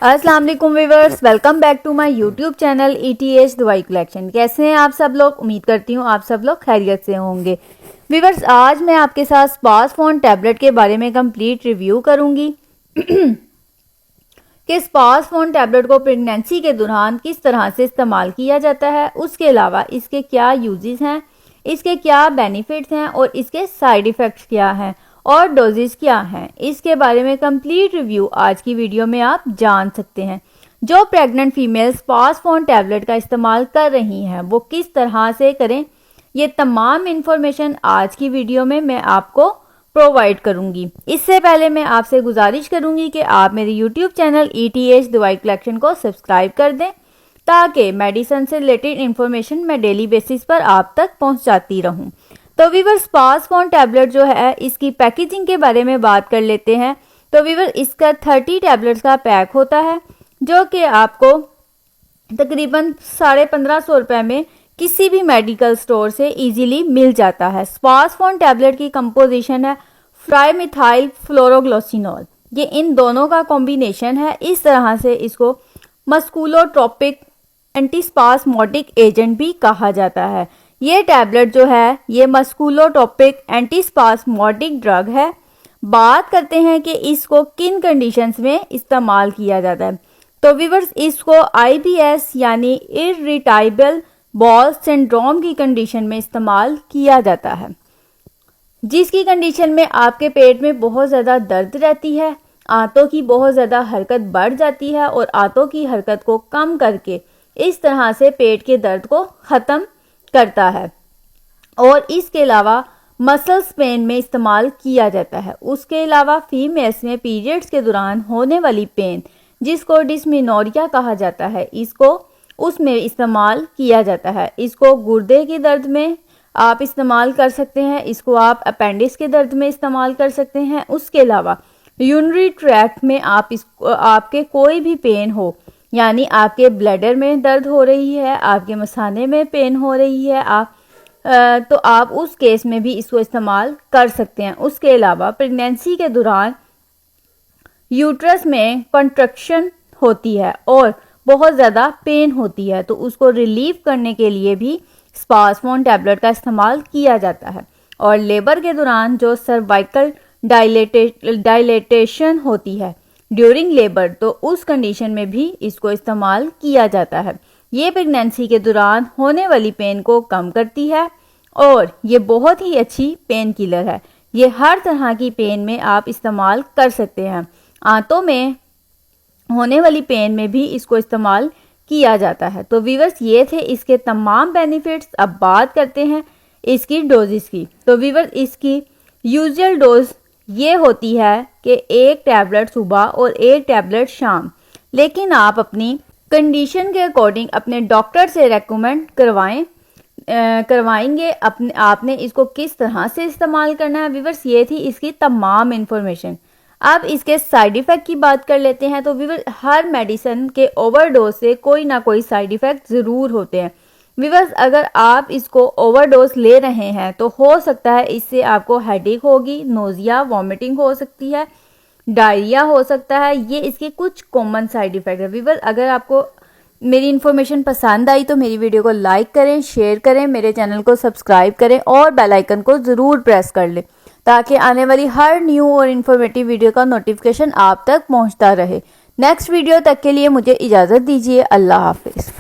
अस्सलाम वालेकुम viewers, welcome back to my YouTube channel ETH दवाई कलेक्शन। कैसे हैं आप सब लोग? उम्मीद करती हूँ आप सब लोग खैरियत से होंगे। व्यूअर्स, आज मैं आपके साथ स्पासफोन टैबलेट के बारे में कंप्लीट रिव्यू करूंगी कि स्पासफोन टैबलेट को प्रेगनेंसी के दौरान किस तरह से इस्तेमाल किया जाता है, उसके अलावा इसके क्या यूजेस हैं, इसके क्या बेनिफिट्स हैं और इसके साइड इफ़ेक्ट्स क्या हैं और डोजेस क्या हैं, इसके बारे में कंप्लीट रिव्यू आज की वीडियो में आप जान सकते हैं। जो प्रेग्नेंट फीमेल स्पासफोन टैबलेट का इस्तेमाल कर रही हैं वो किस तरह से करें, ये तमाम इन्फॉर्मेशन आज की वीडियो में मैं आपको प्रोवाइड करूंगी। इससे पहले मैं आपसे गुजारिश करूंगी कि आप मेरे यूट्यूब चैनल ETH दवाई कलेक्शन को सब्सक्राइब कर दें ताकि मेडिसिन से रिलेटेड इन्फॉर्मेशन मैं डेली बेसिस पर आप तक पहुंचाती रहूं। तो वीवर स्पासफोन टैबलेट जो है इसकी पैकेजिंग के बारे में बात कर लेते हैं। तो वीवर इसका 30 टैबलेट्स का पैक होता है जो कि आपको तकरीबन 1550 रुपये में किसी भी मेडिकल स्टोर से इजीली मिल जाता है। स्पासफोन टैबलेट की कंपोजिशन है फ्राइमिथाइल फ्लोरोग्लिसरॉल, ये इन दोनों का कॉम्बिनेशन है। इस तरह से इसको मस्कुलोट्रोपिक एंटीस्पास्मोटिक एजेंट भी कहा जाता है। ये टैबलेट जो है ये मस्कुलोट्रोपिक एंटीस्पास्मोटिक ड्रग है। बात करते हैं कि इसको किन कंडीशंस में इस्तेमाल किया जाता है। तो व्यूअर्स, इसको IBS यानी इरिटेबल बॉल सिंड्रोम की कंडीशन में इस्तेमाल किया जाता है, जिसकी कंडीशन में आपके पेट में बहुत ज़्यादा दर्द रहती है, आंतों की बहुत ज़्यादा हरकत बढ़ जाती है और आंतों की हरकत को कम करके इस तरह से पेट के दर्द को ख़त्म करता है और इसके अलावा मसल्स पेन में इस्तेमाल किया जाता है। उसके अलावा फीमेल्स में पीरियड्स के दौरान होने वाली पेन जिसको डिस्मेनोरिया कहा जाता है, इसको उसमें इस्तेमाल किया जाता है। इसको गुर्दे के दर्द में आप इस्तेमाल कर सकते हैं, इसको आप अपेंडिक्स के दर्द में इस्तेमाल कर सकते हैं। उसके अलावा यूरिनरी ट्रैक्ट में आप इसको आपके कोई भी पेन हो, यानी आपके ब्लैडर में दर्द हो रही है, आपके मसाने में पेन हो रही है, तो आप उस केस में भी इसको इस्तेमाल कर सकते हैं। उसके अलावा प्रेगनेंसी के दौरान यूट्रस में कंट्रक्शन होती है और बहुत ज़्यादा पेन होती है, तो उसको रिलीव करने के लिए भी स्पासफोन टैबलेट का इस्तेमाल किया जाता है। और लेबर के दौरान जो सर्वाइकल डायलेटेशन होती है ड्यूरिंग लेबर, तो उस कंडीशन में भी इसको इस्तेमाल किया जाता है। ये प्रेगनेंसी के दौरान होने वाली पेन को कम करती है और ये बहुत ही अच्छी पेन किलर है। ये हर तरह की पेन में आप इस्तेमाल कर सकते हैं। आंतों में होने वाली पेन में भी इसको इस्तेमाल किया जाता है। तो व्यूअर्स, ये थे इसके तमाम बेनिफिट्स। अब बात करते हैं इसकी डोजेस की। तो व्यूअर्स, इसकी यूजुअल डोज ये होती है कि 1 टैबलेट सुबह और 1 टैबलेट शाम, लेकिन आप अपनी कंडीशन के अकॉर्डिंग अपने डॉक्टर से रेकमेंड करवाएंगे आपने इसको किस तरह से इस्तेमाल करना है। व्यूअर्स, ये थी इसकी तमाम इन्फॉर्मेशन। अब इसके साइड इफ़ेक्ट की बात कर लेते हैं। तो व्यूअर्स, हर मेडिसिन के ओवरडोज से कोई ना कोई साइड इफ़ेक्ट ज़रूर होते हैं। व्यूअर्स, अगर आप इसको ओवरडोज ले रहे हैं तो हो सकता है इससे आपको हेडेक होगी, नोजिया, वॉमिटिंग हो सकती है, डायरिया हो सकता है। ये इसके कुछ कॉमन साइड इफ़ेक्ट है। व्यूअर्स, अगर आपको मेरी इन्फॉर्मेशन पसंद आई तो मेरी वीडियो को लाइक करें, शेयर करें, मेरे चैनल को सब्सक्राइब करें और बेल आइकन को ज़रूर प्रेस कर लें ताकि आने वाली हर न्यू और इन्फॉर्मेटिव वीडियो का नोटिफिकेशन आप तक पहुंचता रहे। नेक्स्ट वीडियो तक के लिए मुझे इजाज़त दीजिए। अल्लाह हाफिज़।